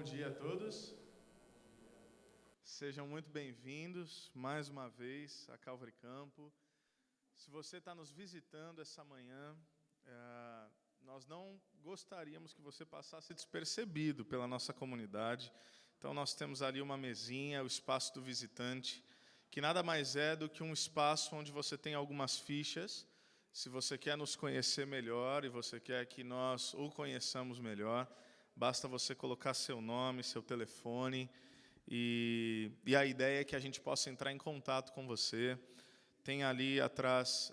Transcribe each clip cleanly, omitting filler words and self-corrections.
dia a todos. Sejam muito bem-vindos mais uma vez a Calvary Campo. Se você está nos visitando essa manhã, nós não gostaríamos que você passasse despercebido pela nossa comunidade. Então nós temos ali uma mesinha, o espaço do visitante, que nada mais é do que um espaço onde você tem algumas fichas. Se você quer nos conhecer melhor e você quer que nós o conheçamos melhor, basta você colocar seu nome, seu telefone, e a ideia é que a gente possa entrar em contato com você. Tem ali atrás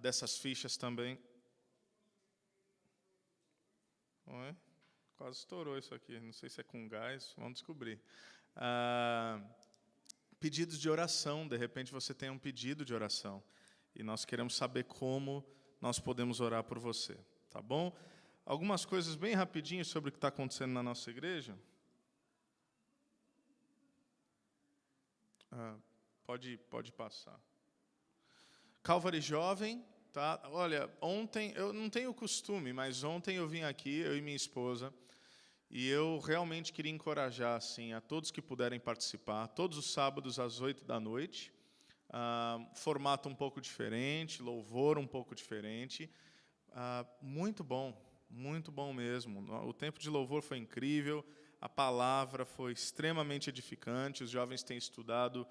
dessas fichas também. Oi? Quase estourou isso aqui, não sei se é com gás, vamos descobrir. Pedidos de oração, de repente você tem um pedido de oração, e nós queremos saber como nós podemos orar por você, tá bom? Algumas coisas bem rapidinho sobre o que está acontecendo na nossa igreja. Pode passar. Calvary Jovem, tá? Olha, ontem, eu não tenho costume, mas ontem eu vim aqui, eu e minha esposa, e eu realmente queria encorajar assim, a todos que puderem participar, todos os sábados às 20h. Formato um pouco diferente, louvor um pouco diferente. Muito bom mesmo. O tempo de louvor foi incrível, a palavra foi extremamente edificante. Os jovens têm estudado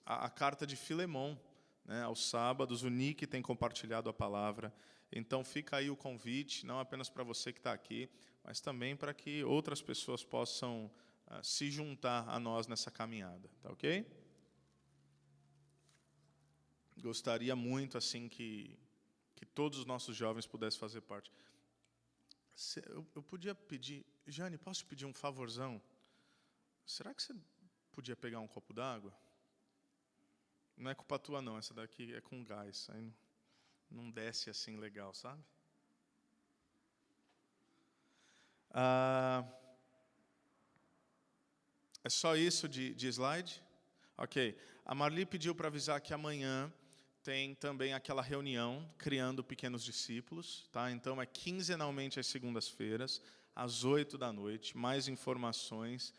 a carta de Filemon, né, aos sábados. O Nick tem compartilhado a palavra. Então fica aí o convite, não apenas para você que está aqui, mas também para que outras pessoas possam se juntar a nós nessa caminhada, tá ok? Gostaria muito assim que todos os nossos jovens pudessem fazer parte. Eu podia pedir... Jane, posso te pedir um favorzão? Será que você podia pegar um copo d'água? Não é culpa tua, não. Essa daqui é com gás. Aí não desce assim legal, sabe? É só isso de slide? Ok. A Marli pediu para avisar que amanhã tem também aquela reunião, Criando Pequenos Discípulos, tá? Então, é quinzenalmente às segundas-feiras, às 20h. Mais informações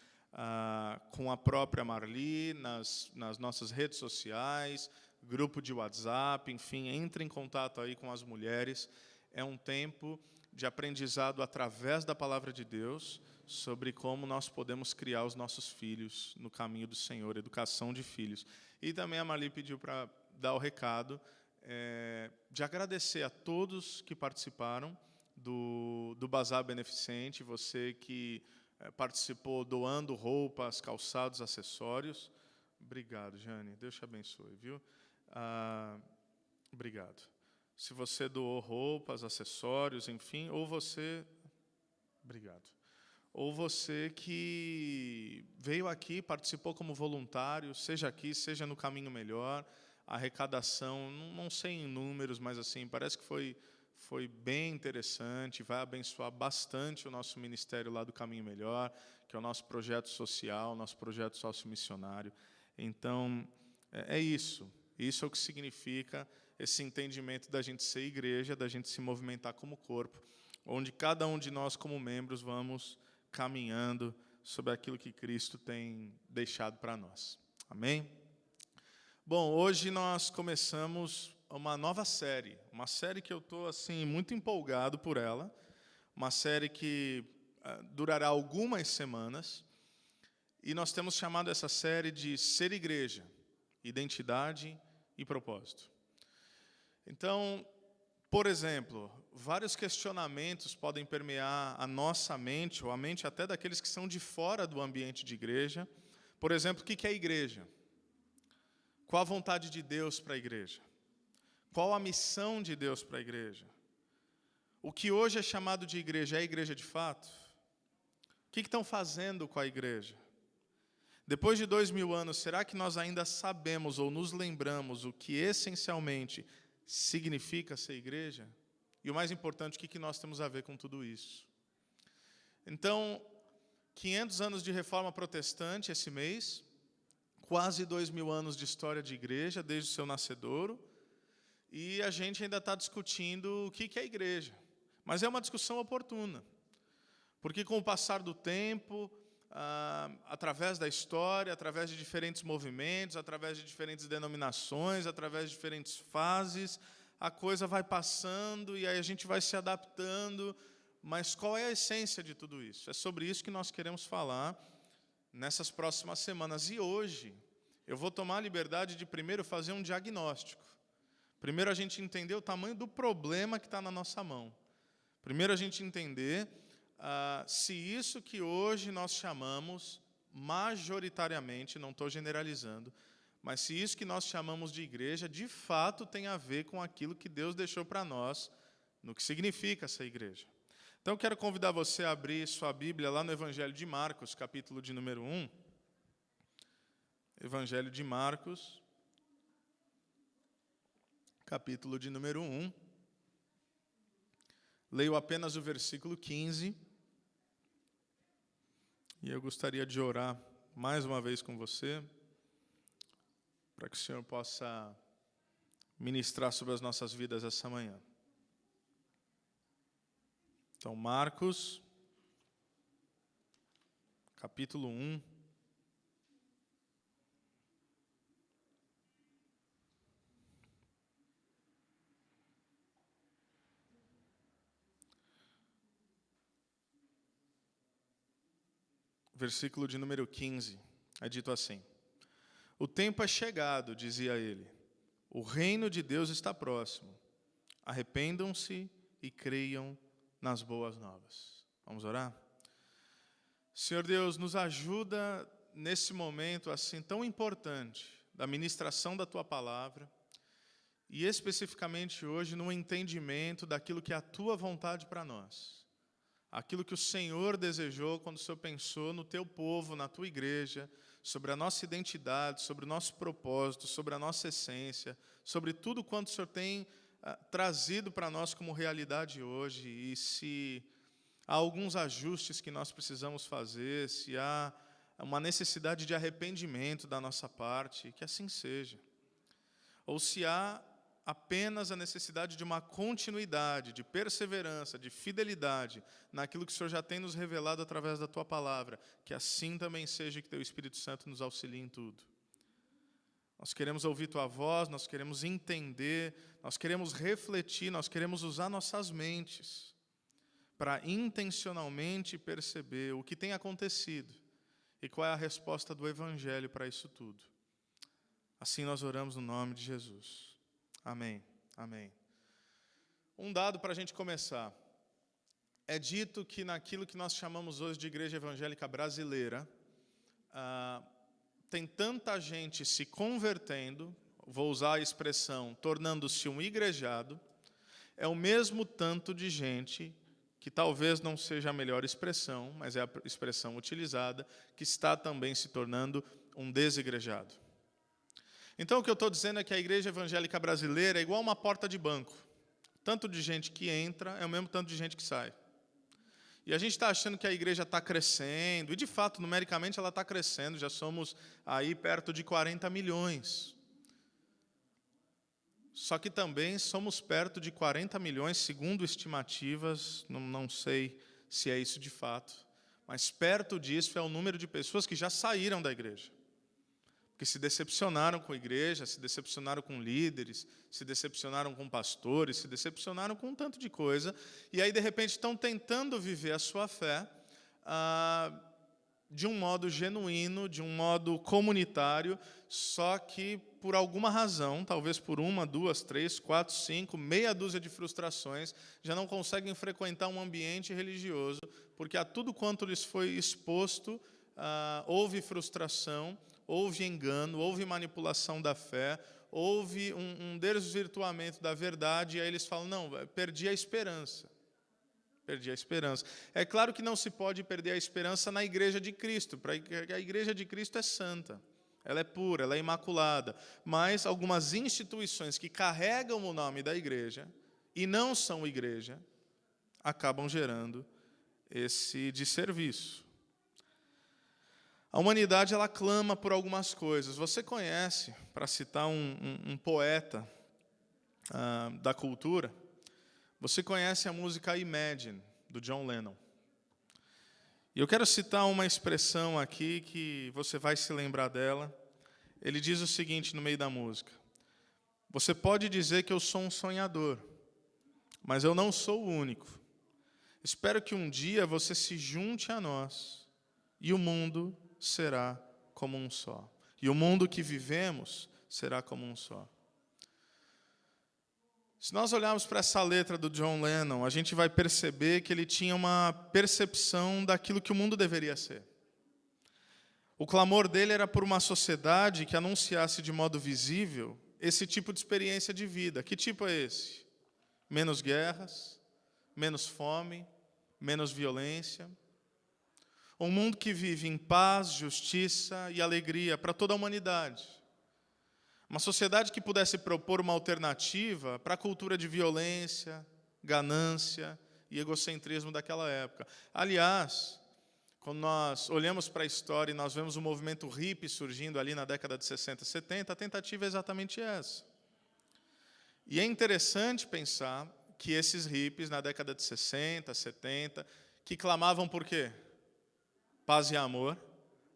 com a própria Marli, nas nossas redes sociais, grupo de WhatsApp, enfim, entre em contato aí com as mulheres. É um tempo de aprendizado através da Palavra de Deus, sobre como nós podemos criar os nossos filhos no caminho do Senhor, educação de filhos. E também a Marli pediu para dar o recado de agradecer a todos que participaram do Bazar Beneficente, você que participou doando roupas, calçados, acessórios. Obrigado, Jane, Deus te abençoe, viu? Obrigado. Se você doou roupas, acessórios, enfim, ou você... Obrigado. Ou você que veio aqui, participou como voluntário, seja aqui, seja no Caminho Melhor, a arrecadação, não sei em números, mas assim, parece que foi bem interessante, vai abençoar bastante o nosso ministério lá do Caminho Melhor, que é o nosso projeto social, nosso projeto sócio-missionário. Então, é isso. Isso é o que significa esse entendimento da gente ser igreja, da gente se movimentar como corpo, onde cada um de nós, como membros, vamos caminhando sobre aquilo que Cristo tem deixado para nós. Amém? Bom, hoje nós começamos uma nova série, uma série que eu estou assim, muito empolgado por ela, uma série que durará algumas semanas, e nós temos chamado essa série de Ser Igreja, Identidade e Propósito. Então, por exemplo, vários questionamentos podem permear a nossa mente, ou a mente até daqueles que são de fora do ambiente de igreja. Por exemplo, o que é igreja? Qual a vontade de Deus para a igreja? Qual a missão de Deus para a igreja? O que hoje é chamado de igreja é igreja de fato? O que estão fazendo com a igreja? Depois de 2000 anos, será que nós ainda sabemos ou nos lembramos o que essencialmente significa ser igreja? E o mais importante, o que nós temos a ver com tudo isso? Então, 500 anos de reforma protestante esse mês, quase 2000 anos de história de igreja, desde o seu nascedouro, e a gente ainda está discutindo o que é igreja. Mas é uma discussão oportuna, Porque com o passar do tempo, através da história, através de diferentes movimentos, através de diferentes denominações, através de diferentes fases, a coisa vai passando e aí a gente vai se adaptando. Mas qual é a essência de tudo isso? É sobre isso que nós queremos falar nessas próximas semanas. E hoje, eu vou tomar a liberdade de primeiro fazer um diagnóstico. Primeiro a gente entender o tamanho do problema que está na nossa mão. Primeiro a gente entender se isso que hoje nós chamamos, majoritariamente, não estou generalizando, mas se isso que nós chamamos de igreja, de fato tem a ver com aquilo que Deus deixou para nós, no que significa essa igreja. Então, eu quero convidar você a abrir sua Bíblia lá no Evangelho de Marcos, capítulo de número 1. Evangelho de Marcos, capítulo de número 1. Leio apenas o versículo 15. E eu gostaria de orar mais uma vez com você, para que o Senhor possa ministrar sobre as nossas vidas essa manhã. Então, Marcos, capítulo 1. Versículo de número 15, é dito assim: O tempo é chegado, dizia ele, o reino de Deus está próximo. Arrependam-se e creiam nas boas novas. Vamos orar? Senhor Deus, nos ajuda nesse momento assim tão importante da ministração da Tua Palavra e especificamente hoje no entendimento daquilo que é a Tua vontade para nós. Aquilo que o Senhor desejou quando o Senhor pensou no Teu povo, na Tua igreja, sobre a nossa identidade, sobre o nosso propósito, sobre a nossa essência, sobre tudo quanto o Senhor tem trazido para nós como realidade hoje, e se há alguns ajustes que nós precisamos fazer, se há uma necessidade de arrependimento da nossa parte, que assim seja. Ou se há apenas a necessidade de uma continuidade, de perseverança, de fidelidade naquilo que o Senhor já tem nos revelado através da Tua Palavra, que assim também seja, que Teu Espírito Santo nos auxilie em tudo. Nós queremos ouvir Tua voz, nós queremos entender, nós queremos refletir, nós queremos usar nossas mentes para intencionalmente perceber o que tem acontecido e qual é a resposta do Evangelho para isso tudo. Assim nós oramos no nome de Jesus. Amém. Amém. Um dado para a gente começar. É dito que naquilo que nós chamamos hoje de Igreja Evangélica Brasileira, tem tanta gente se convertendo, vou usar a expressão, tornando-se um igrejado, é o mesmo tanto de gente, que talvez não seja a melhor expressão, mas é a expressão utilizada, que está também se tornando um desigrejado. Então, o que eu estou dizendo é que a Igreja Evangélica Brasileira é igual uma porta de banco. Tanto de gente que entra, é o mesmo tanto de gente que sai. E a gente está achando que a igreja está crescendo, e de fato, numericamente, ela está crescendo, já somos aí perto de 40 milhões. Só que também somos perto de 40 milhões, segundo estimativas, não sei se é isso de fato, mas perto disso é o número de pessoas que já saíram da igreja. Que se decepcionaram com a igreja, se decepcionaram com líderes, se decepcionaram com pastores, se decepcionaram com um tanto de coisa, e aí, de repente, estão tentando viver a sua fé de um modo genuíno, de um modo comunitário, só que, por alguma razão, talvez por 1, 2, 3, 4, 5, meia dúzia de frustrações, já não conseguem frequentar um ambiente religioso, porque a tudo quanto lhes foi exposto, houve frustração, houve engano, houve manipulação da fé, houve um desvirtuamento da verdade, e aí eles falam, não, perdi a esperança. Perdi a esperança. É claro que não se pode perder a esperança na igreja de Cristo, porque a igreja de Cristo é santa, ela é pura, ela é imaculada, mas algumas instituições que carregam o nome da igreja e não são igreja, acabam gerando esse desserviço. A humanidade, ela clama por algumas coisas. Você conhece, para citar um poeta da cultura, você conhece a música Imagine, do John Lennon. E eu quero citar uma expressão aqui que você vai se lembrar dela. Ele diz o seguinte no meio da música: você pode dizer que eu sou um sonhador, mas eu não sou o único. Espero que um dia você se junte a nós e o mundo será como um só. E o mundo que vivemos será como um só. Se nós olharmos para essa letra do John Lennon, a gente vai perceber que ele tinha uma percepção daquilo que o mundo deveria ser. O clamor dele era por uma sociedade que anunciasse de modo visível esse tipo de experiência de vida. Que tipo é esse? Menos guerras, menos fome, menos violência. Um mundo que vive em paz, justiça e alegria para toda a humanidade. Uma sociedade que pudesse propor uma alternativa para a cultura de violência, ganância e egocentrismo daquela época. Aliás, quando nós olhamos para a história e nós vemos o movimento hippie surgindo ali na década de 60 e 70, a tentativa é exatamente essa. E é interessante pensar que esses hippies, na década de 60, 70, que clamavam por quê? Paz e amor.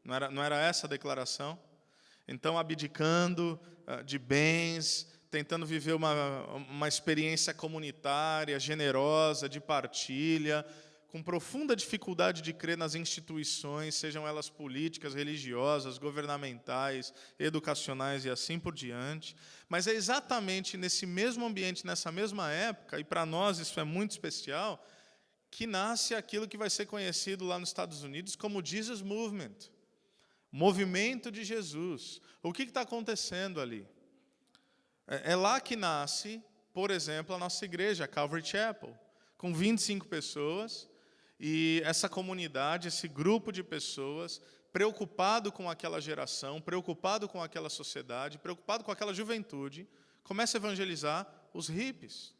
Não era essa a declaração? Então, abdicando de bens, tentando viver uma experiência comunitária, generosa, de partilha, com profunda dificuldade de crer nas instituições, sejam elas políticas, religiosas, governamentais, educacionais e assim por diante. Mas é exatamente nesse mesmo ambiente, nessa mesma época, e para nós isso é muito especial, que nasce aquilo que vai ser conhecido lá nos Estados Unidos como Jesus Movement. Movimento de Jesus. O que está acontecendo ali? É lá que nasce, por exemplo, a nossa igreja, a Calvary Chapel, com 25 pessoas, e essa comunidade, esse grupo de pessoas, preocupado com aquela geração, preocupado com aquela sociedade, preocupado com aquela juventude, começa a evangelizar os hippies.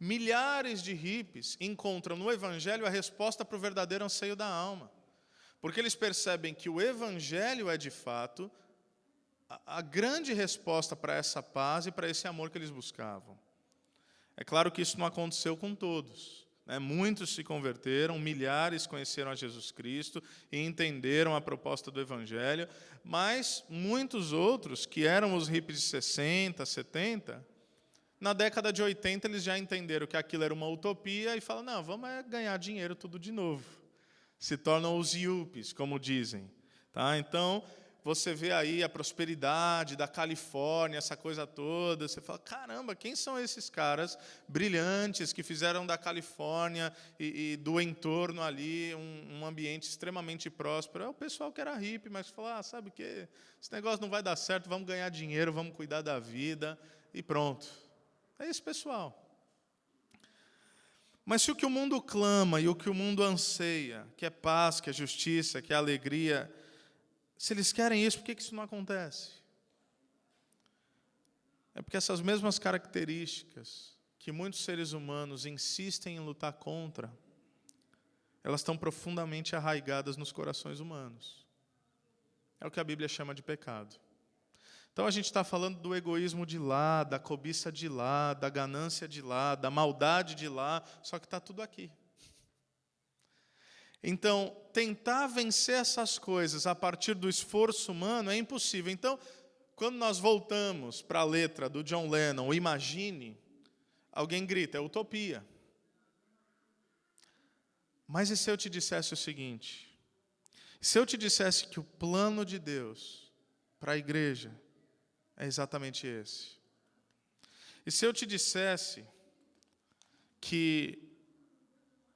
Milhares de hippies encontram no Evangelho a resposta para o verdadeiro anseio da alma. Porque eles percebem que o Evangelho é, de fato, a grande resposta para essa paz e para esse amor que eles buscavam. É claro que isso não aconteceu com todos. Muitos se converteram, milhares conheceram a Jesus Cristo e entenderam a proposta do Evangelho, mas muitos outros, que eram os hippies de 60, 70, na década de 80 eles já entenderam que aquilo era uma utopia e falam, não, vamos ganhar dinheiro tudo de novo. Se tornam os yuppies, como dizem. Tá? Então, você vê aí a prosperidade da Califórnia, essa coisa toda, você fala, caramba, quem são esses caras brilhantes que fizeram da Califórnia e do entorno ali um ambiente extremamente próspero? É o pessoal que era hippie, mas fala, sabe o quê? Esse negócio não vai dar certo, vamos ganhar dinheiro, vamos cuidar da vida e pronto. É esse pessoal. Mas se o que o mundo clama e o que o mundo anseia, que é paz, que é justiça, que é alegria, se eles querem isso, por que isso não acontece? É porque essas mesmas características que muitos seres humanos insistem em lutar contra, elas estão profundamente arraigadas nos corações humanos. É o que a Bíblia chama de pecado. Então a gente está falando do egoísmo de lá, da cobiça de lá, da ganância de lá, da maldade de lá, só que está tudo aqui. Então, tentar vencer essas coisas a partir do esforço humano é impossível. Então, quando nós voltamos para a letra do John Lennon, o Imagine, alguém grita, é utopia. Mas e se eu te dissesse o seguinte? Se eu te dissesse que o plano de Deus para a igreja é exatamente esse? E se eu te dissesse que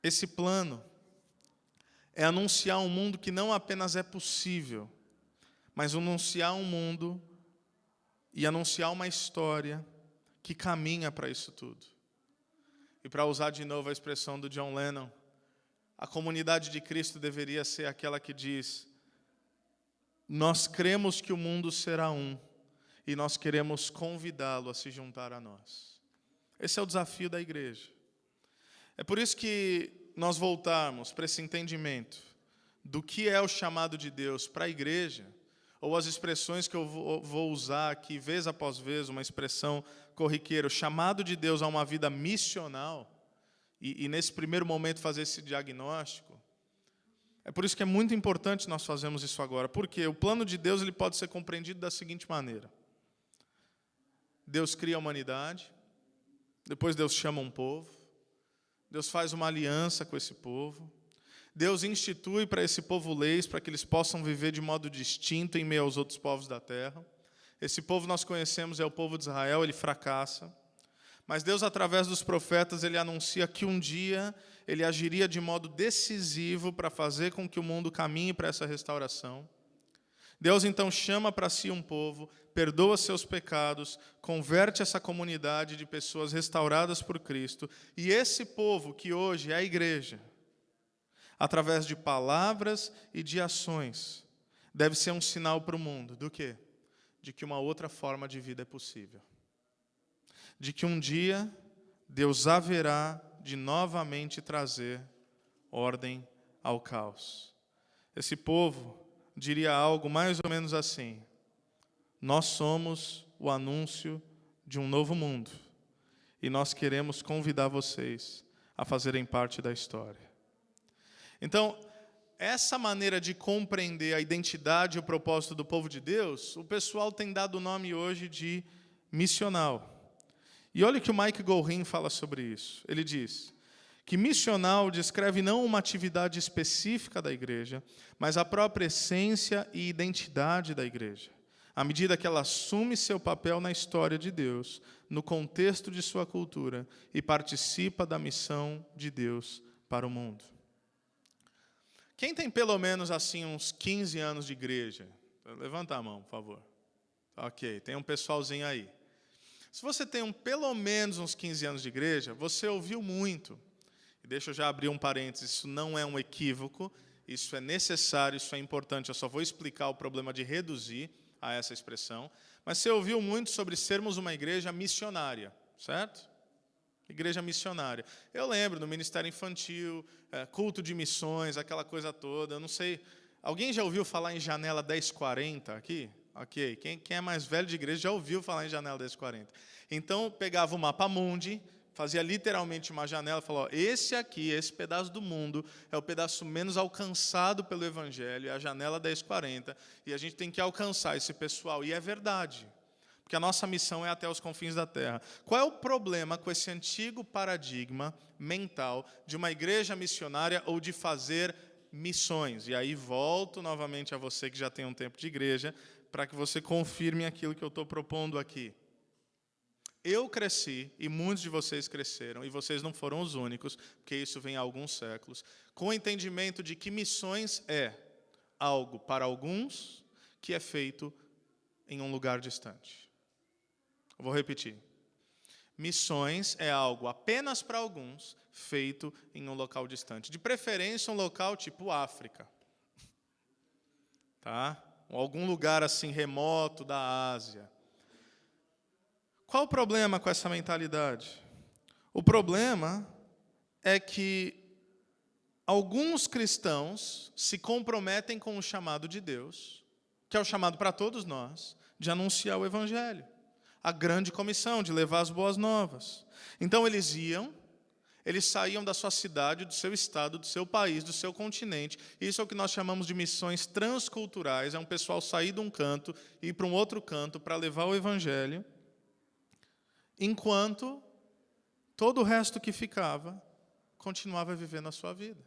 esse plano é anunciar um mundo que não apenas é possível, mas anunciar um mundo e anunciar uma história que caminha para isso tudo. E para usar de novo a expressão do John Lennon, a comunidade de Cristo deveria ser aquela que diz, nós cremos que o mundo será um, e nós queremos convidá-lo a se juntar a nós. Esse é o desafio da igreja. É por isso que nós voltarmos para esse entendimento do que é o chamado de Deus para a igreja, ou as expressões que eu vou usar aqui, vez após vez, uma expressão corriqueira, o chamado de Deus a uma vida missional, e nesse primeiro momento fazer esse diagnóstico, é por isso que é muito importante nós fazermos isso agora. Porque o plano de Deus ele pode ser compreendido da seguinte maneira. Deus cria a humanidade, depois Deus chama um povo, Deus faz uma aliança com esse povo, Deus institui para esse povo leis para que eles possam viver de modo distinto em meio aos outros povos da terra. Esse povo nós conhecemos, é o povo de Israel, ele fracassa. Mas Deus, através dos profetas, ele anuncia que um dia ele agiria de modo decisivo para fazer com que o mundo caminhe para essa restauração. Deus então chama para si um povo, perdoa seus pecados, converte essa comunidade de pessoas restauradas por Cristo. E esse povo, que hoje é a igreja, através de palavras e de ações, deve ser um sinal para o mundo. Do quê? De que uma outra forma de vida é possível. De que um dia Deus haverá de novamente trazer ordem ao caos. Esse povo diria algo mais ou menos assim: nós somos o anúncio de um novo mundo e nós queremos convidar vocês a fazerem parte da história. Então, essa maneira de compreender a identidade e o propósito do povo de Deus, o pessoal tem dado o nome hoje de missional. E olha o que o Mike Gorin fala sobre isso. Ele diz que missional descreve não uma atividade específica da igreja, mas a própria essência e identidade da igreja, à medida que ela assume seu papel na história de Deus, no contexto de sua cultura, e participa da missão de Deus para o mundo. Quem tem pelo menos assim uns 15 anos de igreja? Levanta a mão, por favor. Ok, tem um pessoalzinho aí. Se você tem pelo menos uns 15 anos de igreja, você ouviu muito. E deixa eu já abrir um parênteses, isso não é um equívoco, isso é necessário, isso é importante. Eu só vou explicar o problema de reduzir a essa expressão. Mas você ouviu muito sobre sermos uma igreja missionária, certo? Igreja missionária. Eu lembro no ministério infantil, culto de missões, aquela coisa toda. Eu não sei, alguém já ouviu falar em janela 1040 aqui? Ok, quem é mais velho de igreja já ouviu falar em janela 1040. Então, pegava o mapa mundi, fazia literalmente uma janela e falou: esse aqui, esse pedaço do mundo, é o pedaço menos alcançado pelo Evangelho, é a janela 1040, e a gente tem que alcançar esse pessoal. E é verdade, porque a nossa missão é até os confins da terra. Qual é o problema com esse antigo paradigma mental de uma igreja missionária ou de fazer missões? E aí volto novamente a você que já tem um tempo de igreja, para que você confirme aquilo que eu estou propondo aqui. Eu cresci, e muitos de vocês cresceram, e vocês não foram os únicos, porque isso vem há alguns séculos, com o entendimento de que missões é algo para alguns que é feito em um lugar distante. Eu vou repetir. Missões é algo apenas para alguns, feito em um local distante. De preferência, um local tipo África. Tá? Ou algum lugar assim remoto da Ásia. Qual o problema com essa mentalidade? O problema é que alguns cristãos se comprometem com o chamado de Deus, que é o chamado para todos nós, de anunciar o Evangelho, a grande comissão de levar as boas novas. Então eles saíam da sua cidade, do seu estado, do seu país, do seu continente. Isso é o que nós chamamos de missões transculturais. É um pessoal sair de um canto e ir para um outro canto para levar o Evangelho, enquanto todo o resto que ficava continuava vivendo a sua vida.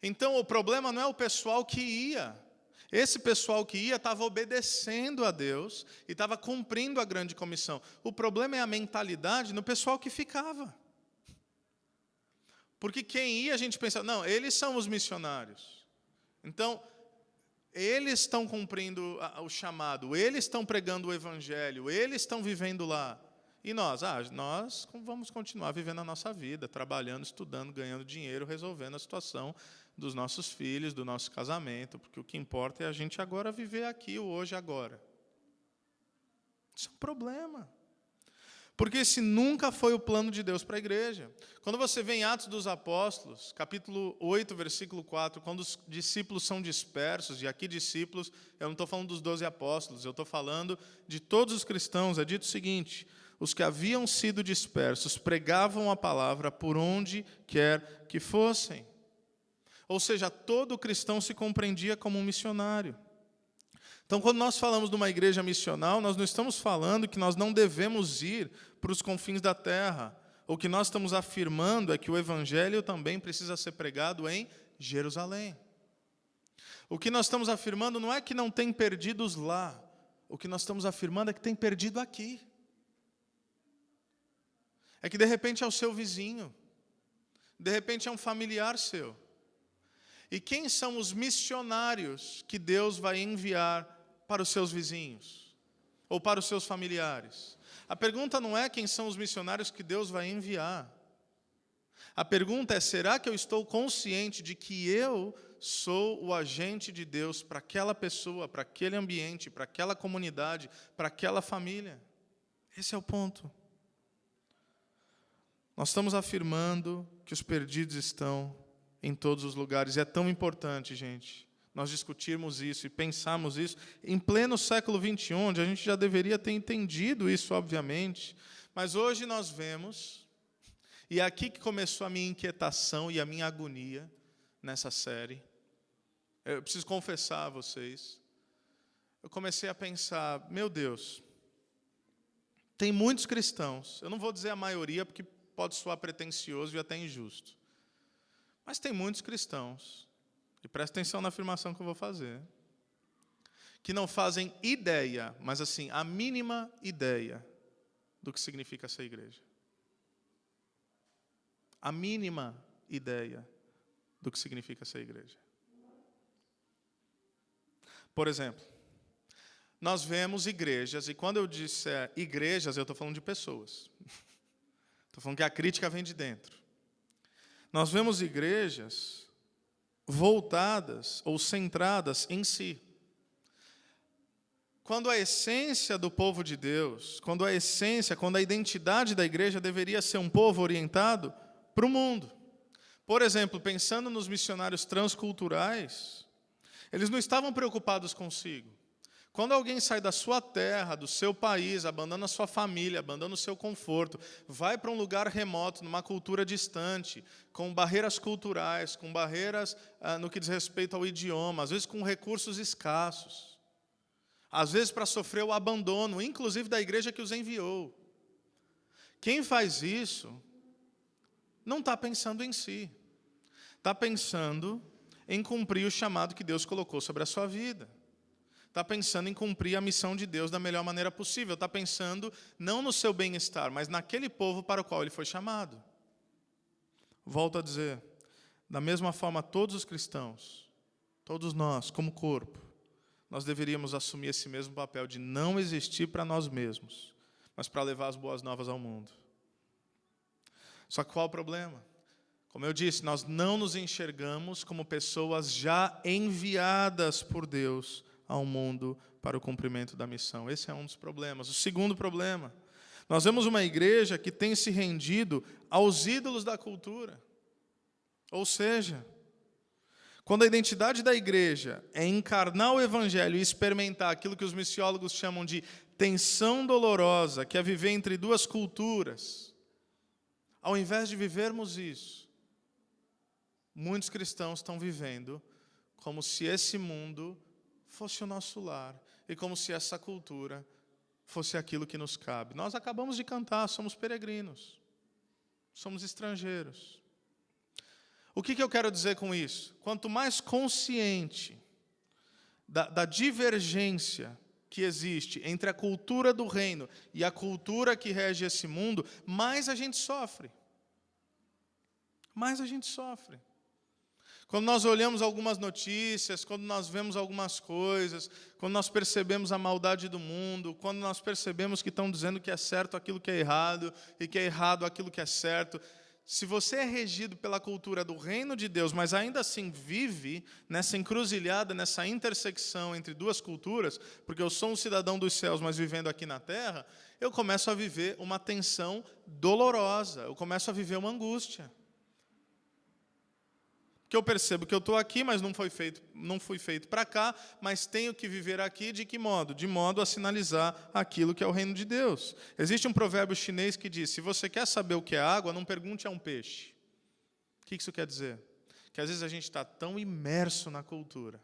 Então o problema não é o pessoal que ia. Esse pessoal que ia estava obedecendo a Deus e estava cumprindo a grande comissão. O problema é a mentalidade no pessoal que ficava. Porque quem ia, a gente pensa, não, eles são os missionários. Então, eles estão cumprindo o chamado, eles estão pregando o Evangelho, eles estão vivendo lá. E nós? Nós vamos continuar vivendo a nossa vida, trabalhando, estudando, ganhando dinheiro, resolvendo a situação dos nossos filhos, do nosso casamento, porque o que importa é a gente agora viver aqui, o hoje, agora. Isso é um problema. Porque esse nunca foi o plano de Deus para a igreja. Quando você vê em Atos dos Apóstolos, capítulo 8, versículo 4, quando os discípulos são dispersos, e aqui discípulos, eu não estou falando dos 12 apóstolos, eu estou falando de todos os cristãos, é dito o seguinte: os que haviam sido dispersos pregavam a palavra por onde quer que fossem. Ou seja, todo cristão se compreendia como um missionário. Então, quando nós falamos de uma igreja missional, nós não estamos falando que nós não devemos ir para os confins da terra. O que nós estamos afirmando é que o evangelho também precisa ser pregado em Jerusalém. O que nós estamos afirmando não é que não tem perdidos lá. O que nós estamos afirmando é que tem perdido aqui. É que de repente é o seu vizinho. De repente é um familiar seu. E quem são os missionários que Deus vai enviar para os seus vizinhos? Ou para os seus familiares? A pergunta não é quem são os missionários que Deus vai enviar. A pergunta é, será que eu estou consciente de que eu sou o agente de Deus para aquela pessoa, para aquele ambiente, para aquela comunidade, para aquela família? Esse é o ponto. Nós estamos afirmando que os perdidos estão em todos os lugares. E é tão importante, gente, nós discutirmos isso e pensarmos isso em pleno século XXI, onde a gente já deveria ter entendido isso, obviamente. Mas hoje nós vemos, e é aqui que começou a minha inquietação e a minha agonia nessa série. Eu preciso confessar a vocês. Eu comecei a pensar, meu Deus, tem muitos cristãos, eu não vou dizer a maioria, porque pode soar pretensioso e até injusto. Mas tem muitos cristãos, e presta atenção na afirmação que eu vou fazer, que não fazem ideia, mas assim, a mínima ideia do que significa essa igreja. A mínima ideia do que significa essa igreja. Por exemplo, nós vemos igrejas, e quando eu disser igrejas, eu estou falando de pessoas. Estou falando que a crítica vem de dentro. Nós vemos igrejas voltadas ou centradas em si. Quando a essência do povo de Deus, quando a identidade da igreja deveria ser um povo orientado para o mundo. Por exemplo, pensando nos missionários transculturais, eles não estavam preocupados consigo. Quando alguém sai da sua terra, do seu país, abandona a sua família, abandona o seu conforto, vai para um lugar remoto, numa cultura distante, com barreiras culturais, com barreiras no que diz respeito ao idioma, às vezes com recursos escassos, às vezes para sofrer o abandono, inclusive da igreja que os enviou. Quem faz isso não está pensando em si, está pensando em cumprir o chamado que Deus colocou sobre a sua vida. Está pensando em cumprir a missão de Deus da melhor maneira possível. Está pensando não no seu bem-estar, mas naquele povo para o qual ele foi chamado. Volto a dizer, da mesma forma, todos os cristãos, todos nós, como corpo, nós deveríamos assumir esse mesmo papel de não existir para nós mesmos, mas para levar as boas novas ao mundo. Só que qual o problema? Como eu disse, nós não nos enxergamos como pessoas já enviadas por Deus ao mundo para o cumprimento da missão. Esse é um dos problemas. O segundo problema, nós vemos uma igreja que tem se rendido aos ídolos da cultura. Ou seja, quando a identidade da igreja é encarnar o evangelho e experimentar aquilo que os missiólogos chamam de tensão dolorosa, que é viver entre duas culturas, ao invés de vivermos isso, muitos cristãos estão vivendo como se esse mundo fosse o nosso lar, e como se essa cultura fosse aquilo que nos cabe. Nós acabamos de cantar, somos peregrinos, somos estrangeiros. O que eu quero dizer com isso? Quanto mais consciente da divergência que existe entre a cultura do reino e a cultura que rege esse mundo, mais a gente sofre. Mais a gente sofre. Quando nós olhamos algumas notícias, quando nós vemos algumas coisas, quando nós percebemos a maldade do mundo, quando nós percebemos que estão dizendo que é certo aquilo que é errado e que é errado aquilo que é certo, se você é regido pela cultura do reino de Deus, mas ainda assim vive nessa encruzilhada, nessa intersecção entre duas culturas, porque eu sou um cidadão dos céus, mas vivendo aqui na terra, eu começo a viver uma tensão dolorosa, eu começo a viver uma angústia. Que eu percebo que eu estou aqui, mas não fui feito para cá, mas tenho que viver aqui de que modo? De modo a sinalizar aquilo que é o reino de Deus. Existe um provérbio chinês que diz, se você quer saber o que é água, não pergunte a um peixe. O que isso quer dizer? que às vezes a gente está tão imerso na cultura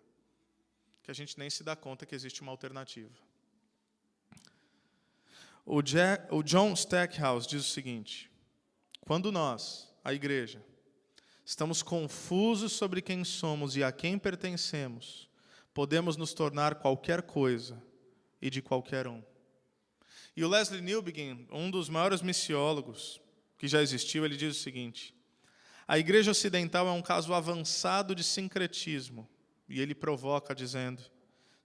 que a gente nem se dá conta que existe uma alternativa. O John Stackhouse diz o seguinte: quando nós, a igreja, estamos confusos sobre quem somos e a quem pertencemos, podemos nos tornar qualquer coisa e de qualquer um. E o Leslie Newbigin, um dos maiores missiólogos que já existiu, ele diz o seguinte: a igreja ocidental é um caso avançado de sincretismo. E ele provoca dizendo: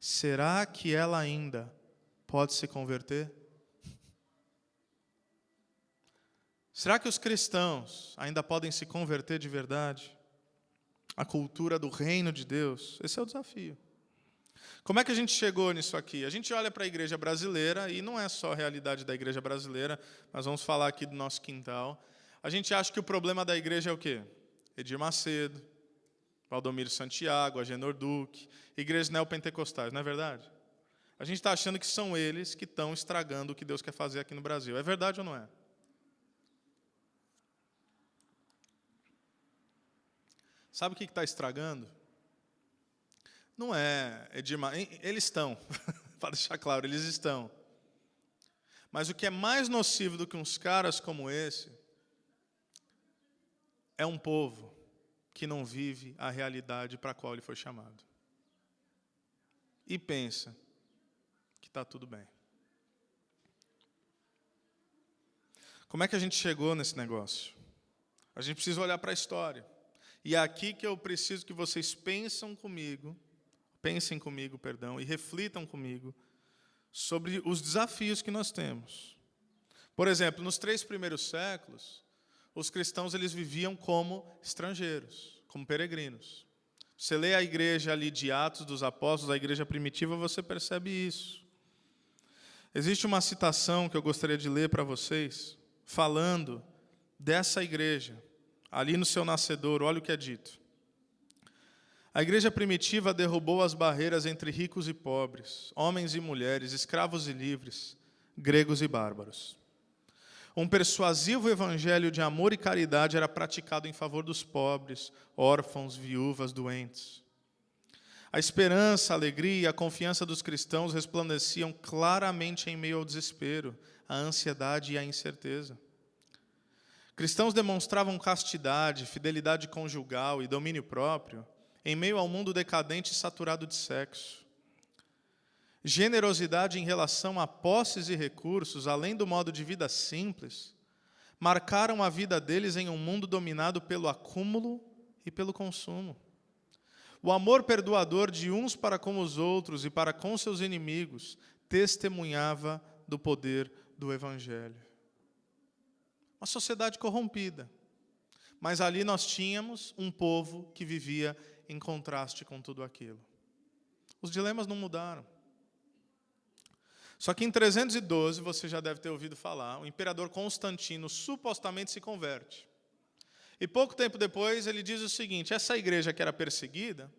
será que ela ainda pode se converter? Será que os cristãos ainda podem se converter de verdade? A cultura do reino de Deus, esse é o desafio. Como é que a gente chegou nisso aqui? A gente olha para a igreja brasileira, e não é só a realidade da igreja brasileira, mas vamos falar aqui do nosso quintal. A gente acha que o problema da igreja é o quê? Edir Macedo, Valdomiro Santiago, Agenor Duque, igrejas neopentecostais, não é verdade? A gente está achando que são eles que estão estragando o que Deus quer fazer aqui no Brasil. É verdade ou não é? Sabe o que está estragando? Não é Edir Macedo. Eles estão, para deixar claro, eles estão. Mas o que é mais nocivo do que uns caras como esse é um povo que não vive a realidade para a qual ele foi chamado. E pensa que está tudo bem. Como é que a gente chegou nesse negócio? A gente precisa olhar para a história. E é aqui que eu preciso que vocês pensem comigo, e reflitam comigo sobre os desafios que nós temos. Por exemplo, nos 3 primeiros séculos, os cristãos eles viviam como estrangeiros, como peregrinos. Você lê a igreja ali de Atos dos Apóstolos, a igreja primitiva, você percebe isso. Existe uma citação que eu gostaria de ler para vocês, falando dessa igreja, ali no seu nascedouro. Olha o que é dito. A igreja primitiva derrubou as barreiras entre ricos e pobres, homens e mulheres, escravos e livres, gregos e bárbaros. Um persuasivo evangelho de amor e caridade era praticado em favor dos pobres, órfãos, viúvas, doentes. A esperança, a alegria e a confiança dos cristãos resplandeciam claramente em meio ao desespero, à ansiedade e à incerteza. Cristãos demonstravam castidade, fidelidade conjugal e domínio próprio em meio ao mundo decadente e saturado de sexo. Generosidade em relação a posses e recursos, além do modo de vida simples, marcaram a vida deles em um mundo dominado pelo acúmulo e pelo consumo. O amor perdoador de uns para com os outros e para com seus inimigos testemunhava do poder do Evangelho. Uma sociedade corrompida, mas ali nós tínhamos um povo que vivia em contraste com tudo aquilo. Os dilemas não mudaram. Só que em 312, você já deve ter ouvido falar, o imperador Constantino supostamente se converte. E pouco tempo depois ele diz o seguinte: essa igreja que era perseguida,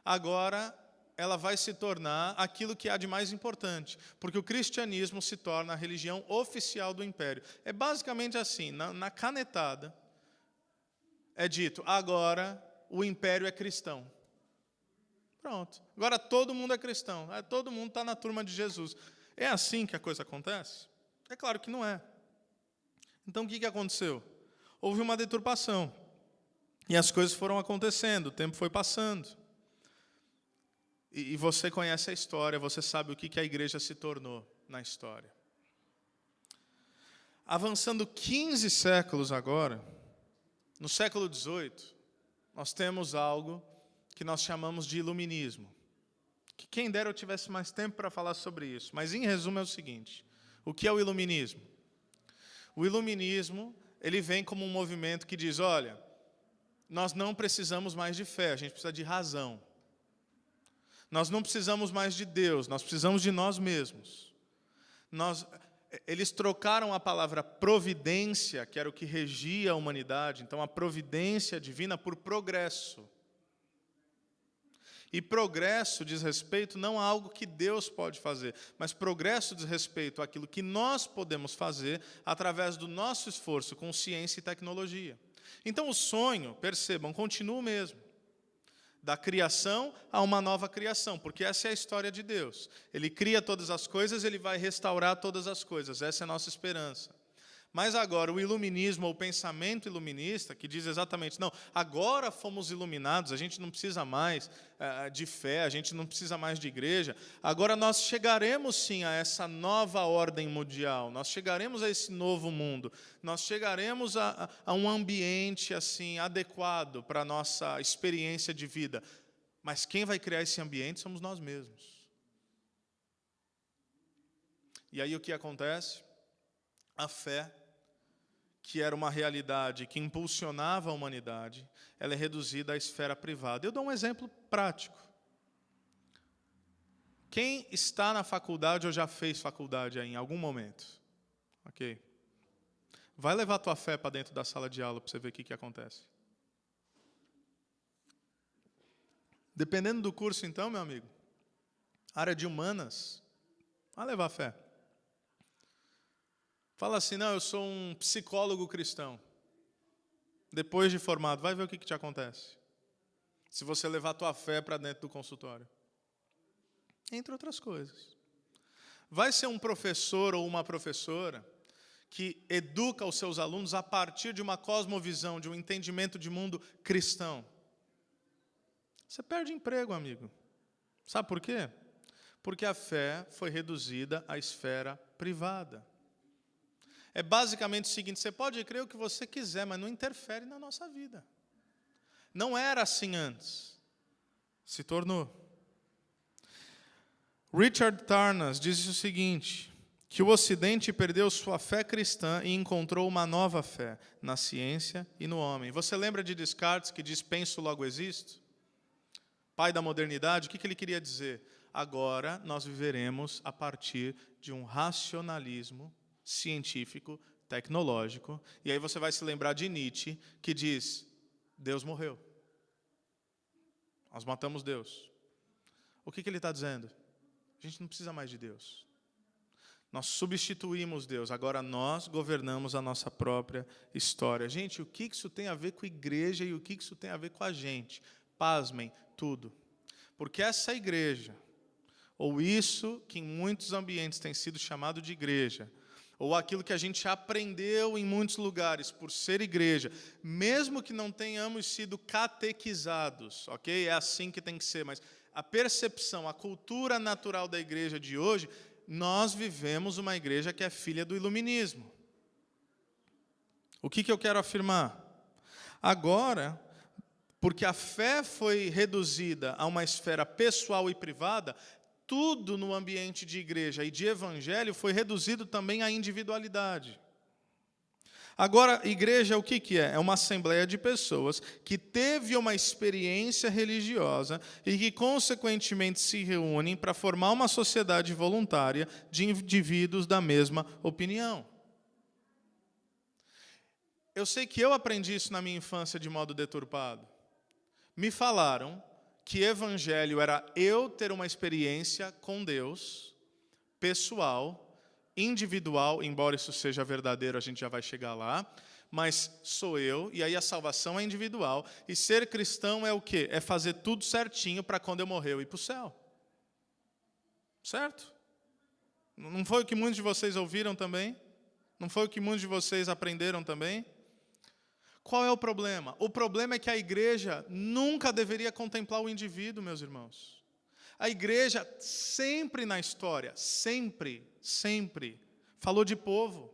agora ela vai se tornar aquilo que há de mais importante, porque o cristianismo se torna a religião oficial do império. É basicamente assim, na canetada, é dito, agora o império é cristão. Pronto. Agora todo mundo é cristão. Todo mundo está na turma de Jesus. É assim que a coisa acontece? É claro que não é. Então o que aconteceu? Houve uma deturpação. E as coisas foram acontecendo, o tempo foi passando. E você conhece a história, você sabe o que a igreja se tornou na história. Avançando 15 séculos agora, no século XVIII, nós temos algo que nós chamamos de iluminismo. Que quem dera eu tivesse mais tempo para falar sobre isso, mas em resumo é o seguinte: o que é o iluminismo? O iluminismo, ele vem como um movimento que diz, olha, nós não precisamos mais de fé, a gente precisa de razão. Nós não precisamos mais de Deus, nós precisamos de nós mesmos. Eles trocaram a palavra providência, que era o que regia a humanidade, então a providência divina, por progresso. E progresso diz respeito não a algo que Deus pode fazer, mas progresso diz respeito àquilo que nós podemos fazer através do nosso esforço com ciência e tecnologia. Então o sonho, percebam, continua o mesmo. Da criação a uma nova criação, porque essa é a história de Deus. Ele cria todas as coisas, Ele vai restaurar todas as coisas. Essa é a nossa esperança. Mas agora, o iluminismo, ou o pensamento iluminista, que diz exatamente, não, agora fomos iluminados, a gente não precisa mais de fé, a gente não precisa mais de igreja, agora nós chegaremos sim a essa nova ordem mundial, nós chegaremos a esse novo mundo, nós chegaremos a um ambiente assim adequado para a nossa experiência de vida. Mas quem vai criar esse ambiente somos nós mesmos. E aí o que acontece? A fé, que era uma realidade que impulsionava a humanidade, ela é reduzida à esfera privada. Eu dou um exemplo prático. Quem está na faculdade ou já fez faculdade aí, em algum momento? Ok. Vai levar a tua fé para dentro da sala de aula para você ver o que acontece. Dependendo do curso, então, meu amigo, área de humanas, vai levar a fé. Fala assim, não, eu sou um psicólogo cristão. Depois de formado, vai ver o que te acontece. Se você levar a tua fé para dentro do consultório. Entre outras coisas. Vai ser um professor ou uma professora que educa os seus alunos a partir de uma cosmovisão, de um entendimento de mundo cristão. Você perde emprego, amigo. Sabe por quê? Porque a fé foi reduzida à esfera privada. É basicamente o seguinte, você pode crer o que você quiser, mas não interfere na nossa vida. Não era assim antes. Se tornou. Richard Tarnas diz o seguinte, que o Ocidente perdeu sua fé cristã e encontrou uma nova fé na ciência e no homem. Você lembra de Descartes, que diz, penso, logo existo? Pai da modernidade, o que ele queria dizer? Agora nós viveremos a partir de um racionalismo científico, tecnológico, e aí você vai se lembrar de Nietzsche, que diz, Deus morreu. Nós matamos Deus. O que ele está dizendo? A gente não precisa mais de Deus. Nós substituímos Deus, agora nós governamos a nossa própria história. Gente, o que isso tem a ver com a igreja e o que isso tem a ver com a gente? Pasmem, tudo. Porque essa igreja, ou isso que em muitos ambientes tem sido chamado de igreja, ou aquilo que a gente aprendeu em muitos lugares por ser igreja, mesmo que não tenhamos sido catequizados, ok? É assim que tem que ser, mas a percepção, a cultura natural da igreja de hoje, nós vivemos uma igreja que é filha do iluminismo. O que eu quero afirmar? Agora, porque a fé foi reduzida a uma esfera pessoal e privada, tudo no ambiente de igreja e de evangelho foi reduzido também à individualidade. Agora, igreja, o que é? É uma assembleia de pessoas que teve uma experiência religiosa e que, consequentemente, se reúnem para formar uma sociedade voluntária de indivíduos da mesma opinião. Eu sei que eu aprendi isso na minha infância de modo deturpado. Me falaram que evangelho era eu ter uma experiência com Deus, pessoal, individual, embora isso seja verdadeiro, a gente já vai chegar lá, mas sou eu, e aí a salvação é individual, e ser cristão é o quê? É fazer tudo certinho para quando eu morrer eu ir para o céu. Certo? Não foi o que muitos de vocês ouviram também? Não foi o que muitos de vocês aprenderam também? Qual é o problema? O problema é que a igreja nunca deveria contemplar o indivíduo, meus irmãos. A igreja sempre na história, sempre, falou de povo.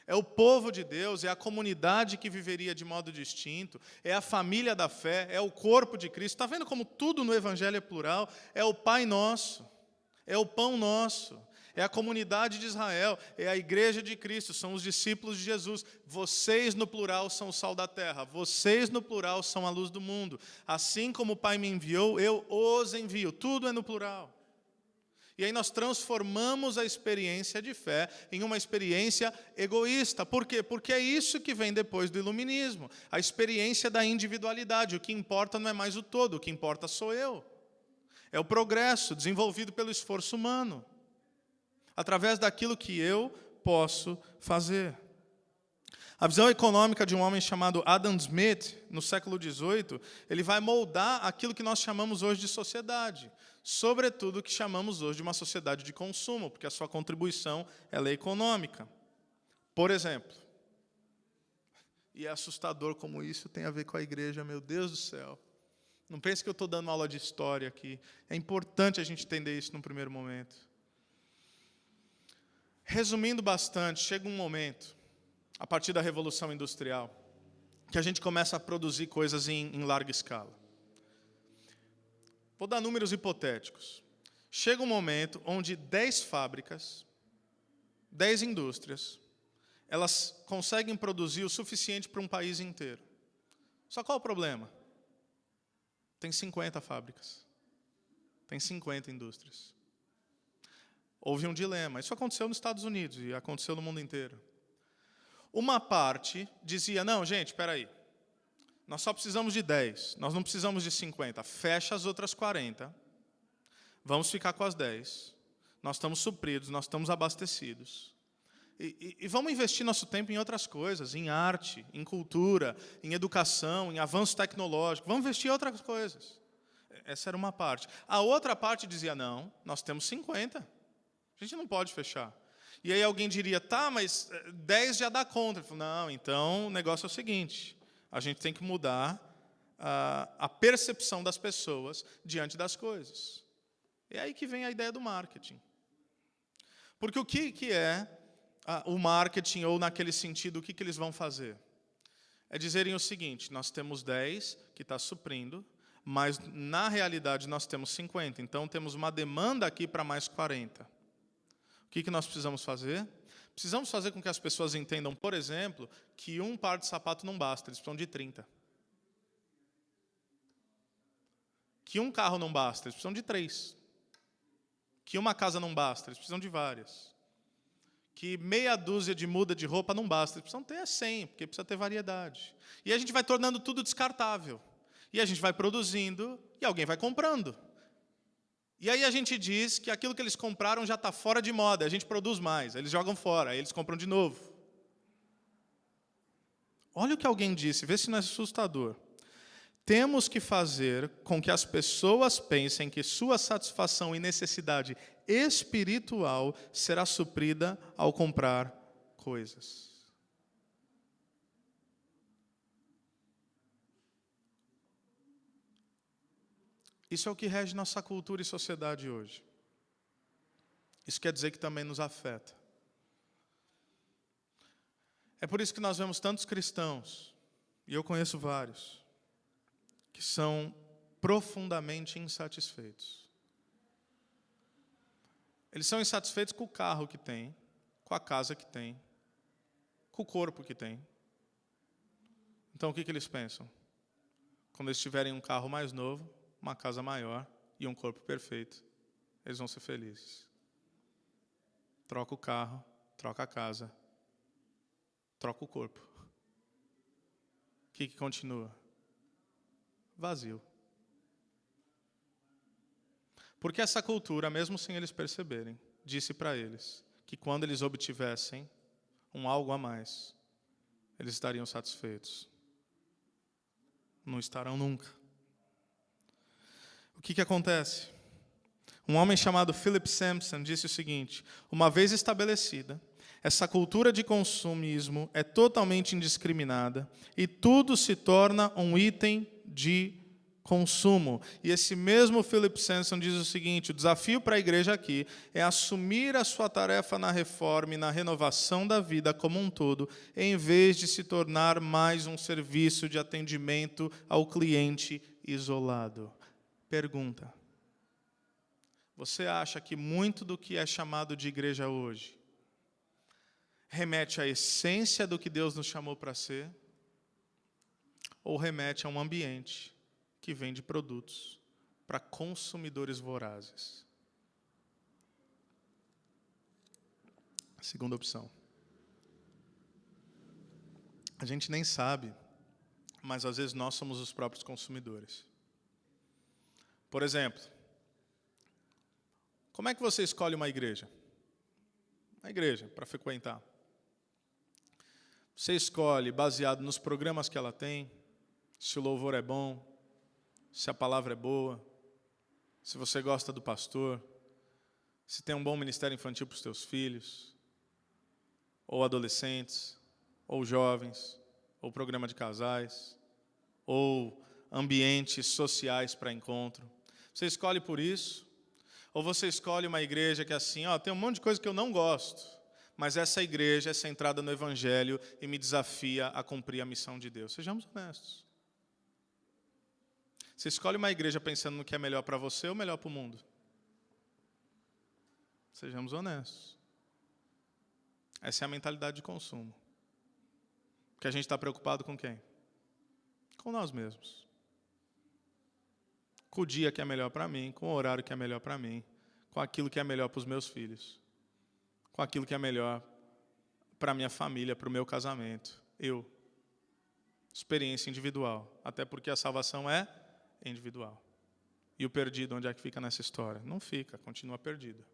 É o povo de Deus, é a comunidade que viveria de modo distinto, é a família da fé, é o corpo de Cristo. Está vendo como tudo no Evangelho é plural? É o Pai Nosso, é o Pão Nosso. É a comunidade de Israel, é a igreja de Cristo, são os discípulos de Jesus. Vocês no plural são o sal da terra, vocês no plural são a luz do mundo. Assim como o Pai me enviou, eu os envio. Tudo é no plural. E aí nós transformamos a experiência de fé em uma experiência egoísta. Por quê? Porque é isso que vem depois do iluminismo. A experiência da individualidade. O que importa não é mais o todo, o que importa sou eu. É o progresso desenvolvido pelo esforço humano, através daquilo que eu posso fazer. A visão econômica de um homem chamado Adam Smith, no século XVIII, ele vai moldar aquilo que nós chamamos hoje de sociedade, sobretudo o que chamamos hoje de uma sociedade de consumo, porque a sua contribuição ela é econômica. Por exemplo, e é assustador como isso tem a ver com a igreja, meu Deus do céu. Não pense que eu estou dando aula de história aqui. É importante a gente entender isso num primeiro momento. Resumindo bastante, chega um momento, a partir da Revolução Industrial, que a gente começa a produzir coisas em larga escala. Vou dar números hipotéticos. Chega um momento onde 10 fábricas, 10 indústrias, elas conseguem produzir o suficiente para um país inteiro. Só qual o problema? Tem 50 fábricas. Tem 50 indústrias. Houve um dilema. Isso aconteceu nos Estados Unidos e aconteceu no mundo inteiro. Uma parte dizia, não, gente, espera aí. Nós só precisamos de 10, nós não precisamos de 50. Fecha as outras 40. Vamos ficar com as 10. Nós estamos supridos, nós estamos abastecidos. E vamos investir nosso tempo em outras coisas, em arte, em cultura, em educação, em avanço tecnológico. Vamos investir em outras coisas. Essa era uma parte. A outra parte dizia, não, nós temos 50. A gente não pode fechar. E aí alguém diria, tá, mas 10 já dá conta. Ele falou, não, então o negócio é o seguinte, a gente tem que mudar a percepção das pessoas diante das coisas. É aí que vem a ideia do marketing. Porque o que é o marketing, ou naquele sentido, o que eles vão fazer? É dizerem o seguinte, nós temos 10 que está suprindo, mas na realidade nós temos 50, então temos uma demanda aqui para mais 40. O que nós precisamos fazer? Precisamos fazer com que as pessoas entendam, por exemplo, que um par de sapato não basta, eles precisam de 30. Que um carro não basta, eles precisam de 3. Que uma casa não basta, eles precisam de várias. Que meia dúzia de muda de roupa não basta, eles precisam ter 100, porque precisa ter variedade. E a gente vai tornando tudo descartável. E a gente vai produzindo e alguém vai comprando. E aí a gente diz que aquilo que eles compraram já está fora de moda, a gente produz mais, eles jogam fora, aí eles compram de novo. Olha o que alguém disse, vê se não é assustador. Temos que fazer com que as pessoas pensem que sua satisfação e necessidade espiritual será suprida ao comprar coisas. Isso é o que rege nossa cultura e sociedade hoje. Isso quer dizer que também nos afeta. É por isso que nós vemos tantos cristãos, e eu conheço vários, que são profundamente insatisfeitos. Eles são insatisfeitos com o carro que tem, com a casa que tem, com o corpo que tem. Então o que eles pensam? Quando eles tiverem um carro mais novo, uma casa maior e um corpo perfeito, eles vão ser felizes. Troca o carro, troca a casa, troca o corpo. O que continua? Vazio. Porque essa cultura, mesmo sem eles perceberem, disse para eles que quando eles obtivessem um algo a mais, eles estariam satisfeitos. Não estarão nunca. O que acontece? Um homem chamado Philip Sampson disse o seguinte, uma vez estabelecida, essa cultura de consumismo é totalmente indiscriminada e tudo se torna um item de consumo. E esse mesmo Philip Sampson diz o seguinte, o desafio para a igreja aqui é assumir a sua tarefa na reforma e na renovação da vida como um todo, em vez de se tornar mais um serviço de atendimento ao cliente isolado. Pergunta, você acha que muito do que é chamado de igreja hoje remete à essência do que Deus nos chamou para ser? Ou remete a um ambiente que vende produtos para consumidores vorazes? Segunda opção. A gente nem sabe, mas às vezes nós somos os próprios consumidores. Por exemplo, como é que você escolhe uma igreja? Uma igreja para frequentar. Você escolhe baseado nos programas que ela tem, se o louvor é bom, se a palavra é boa, se você gosta do pastor, se tem um bom ministério infantil para os teus filhos, ou adolescentes, ou jovens, ou programa de casais, ou ambientes sociais para encontro. Você escolhe por isso? Ou você escolhe uma igreja que é assim, tem um monte de coisa que eu não gosto, mas essa igreja é centrada no Evangelho e me desafia a cumprir a missão de Deus. Sejamos honestos. Você escolhe uma igreja pensando no que é melhor para você ou melhor para o mundo? Sejamos honestos. Essa é a mentalidade de consumo. Porque a gente está preocupado com quem? Com nós mesmos. Com o dia que é melhor para mim, com o horário que é melhor para mim, com aquilo que é melhor para os meus filhos, com aquilo que é melhor para a minha família, para o meu casamento. Eu. Experiência individual. Até porque a salvação é individual. E o perdido, onde é que fica nessa história? Não fica, continua perdido.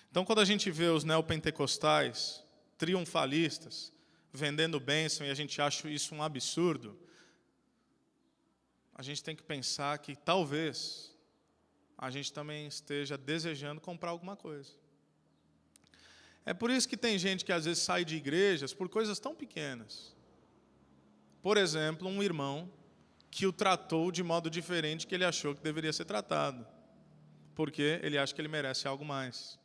Então, quando a gente vê os neopentecostais, triunfalistas, vendendo bênção, e a gente acha isso um absurdo, a gente tem que pensar que talvez a gente também esteja desejando comprar alguma coisa. É por isso que tem gente que às vezes sai de igrejas por coisas tão pequenas. Por exemplo, um irmão que o tratou de modo diferente que ele achou que deveria ser tratado, porque ele acha que ele merece algo mais.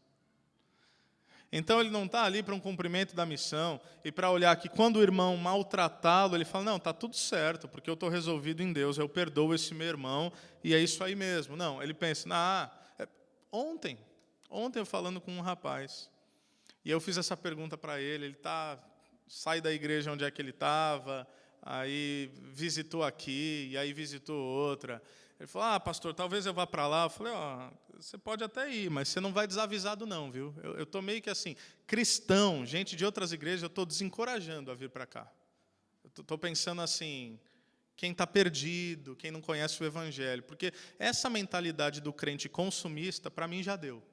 Então ele não está ali para um cumprimento da missão e para olhar que quando o irmão maltratá-lo, ele fala, não, está tudo certo, porque eu estou resolvido em Deus, eu perdoo esse meu irmão e é isso aí mesmo. Não, ele pensa, ontem eu falando com um rapaz, e eu fiz essa pergunta para ele sai da igreja onde é que ele estava, aí visitou aqui, e aí visitou outra. Ele falou, pastor, talvez eu vá para lá. Eu falei, você pode até ir, mas você não vai desavisado não, viu? Eu estou meio que assim, cristão, gente de outras igrejas, eu estou desencorajando a vir para cá. Eu estou pensando assim, quem está perdido, quem não conhece o Evangelho, porque essa mentalidade do crente consumista, para mim, já deu.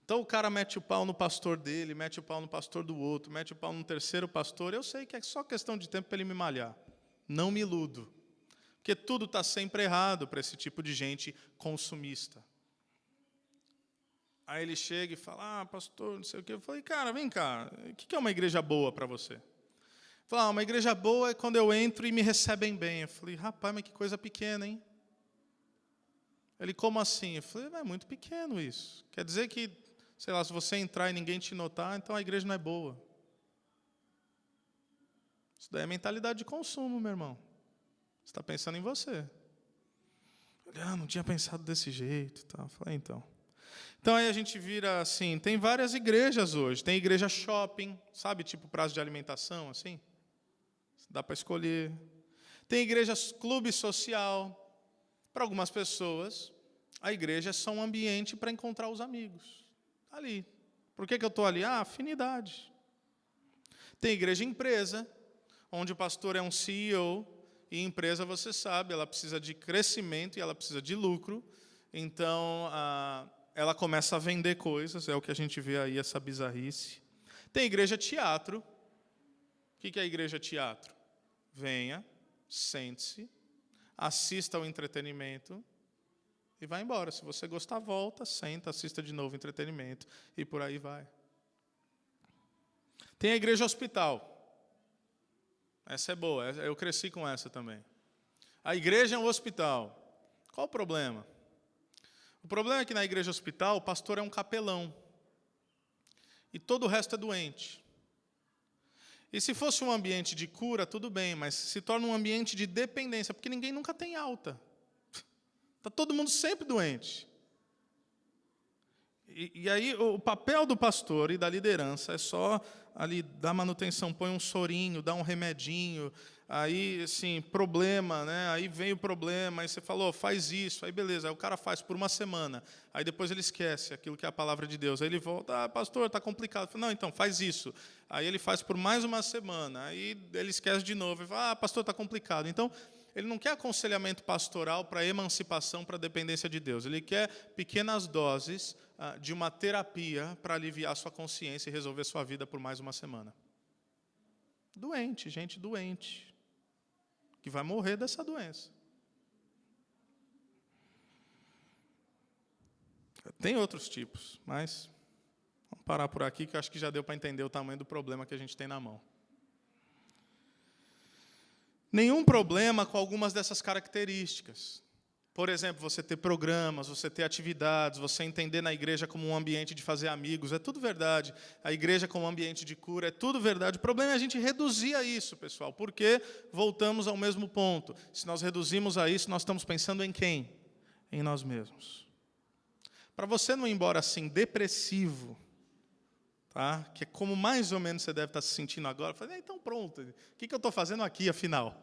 Então o cara mete o pau no pastor dele, mete o pau no pastor do outro, mete o pau no terceiro pastor, eu sei que é só questão de tempo para ele me malhar. Não me iludo. Porque tudo está sempre errado para esse tipo de gente consumista. Aí ele chega e fala, pastor, não sei o quê. Eu falei, cara, vem cá, o que é uma igreja boa para você? Ele falou, uma igreja boa é quando eu entro e me recebem bem. Eu falei, rapaz, mas que coisa pequena, hein? Ele, como assim? Eu falei, é muito pequeno isso. Quer dizer que, sei lá, se você entrar e ninguém te notar, então a igreja não é boa. Isso daí é mentalidade de consumo, meu irmão. Você está pensando em você. Eu não tinha pensado desse jeito. Tá? Falei, então aí a gente vira assim, tem várias igrejas hoje. Tem igreja shopping, sabe, tipo prazo de alimentação, assim? Dá para escolher. Tem igrejas clube social. Para algumas pessoas, a igreja é só um ambiente para encontrar os amigos. Ali. Por que eu estou ali? Afinidade. Tem igreja empresa, onde o pastor é um CEO, e empresa, você sabe, ela precisa de crescimento e ela precisa de lucro. Então, ela começa a vender coisas, é o que a gente vê aí, essa bizarrice. Tem igreja teatro. O que é a igreja teatro? Venha, sente-se, assista ao entretenimento e vai embora. Se você gostar, volta, senta, assista de novo o entretenimento e por aí vai. Tem a igreja hospital. Essa é boa, eu cresci com essa também. A igreja é um hospital. Qual o problema? O problema é que na igreja hospital o pastor é um capelão. E todo o resto é doente. E se fosse um ambiente de cura, tudo bem, mas se torna um ambiente de dependência, porque ninguém nunca tem alta. Está todo mundo sempre doente. E aí o papel do pastor e da liderança é só ali dar manutenção, põe um sorinho, dá um remedinho, aí assim, problema, né? Aí vem o problema, aí você falou, faz isso, aí beleza, aí o cara faz por uma semana, aí depois ele esquece aquilo que é a palavra de Deus, aí ele volta, pastor, está complicado. Falo, não, então, faz isso. Aí ele faz por mais uma semana, aí ele esquece de novo, ele fala, pastor, está complicado. Então, ele não quer aconselhamento pastoral para emancipação, para dependência de Deus. Ele quer pequenas doses de uma terapia para aliviar sua consciência e resolver sua vida por mais uma semana. Doente, gente doente, que vai morrer dessa doença. Tem outros tipos, mas vamos parar por aqui, que eu acho que já deu para entender o tamanho do problema que a gente tem na mão. Nenhum problema com algumas dessas características. Por exemplo, você ter programas, você ter atividades, você entender na igreja como um ambiente de fazer amigos, é tudo verdade. A igreja como um ambiente de cura, é tudo verdade. O problema é a gente reduzir a isso, pessoal, porque voltamos ao mesmo ponto. Se nós reduzimos a isso, nós estamos pensando em quem? Em nós mesmos. Para você não ir embora assim, depressivo, tá? Que é como mais ou menos você deve estar se sentindo agora, falei, então pronto, o que eu estou fazendo aqui, afinal?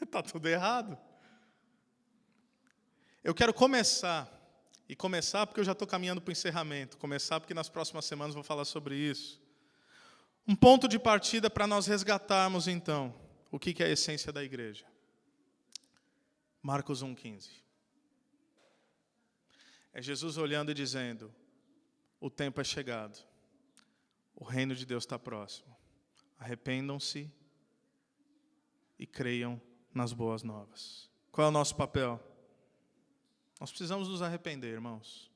Está tudo errado. Eu quero começar porque eu já estou caminhando para o encerramento, começar porque nas próximas semanas vou falar sobre isso. Um ponto de partida para nós resgatarmos, então, o que é a essência da igreja. Marcos 1,15. É Jesus olhando e dizendo, o tempo é chegado, o reino de Deus está próximo. Arrependam-se e creiam nas boas novas. Qual é o nosso papel? Nós precisamos nos arrepender, irmãos.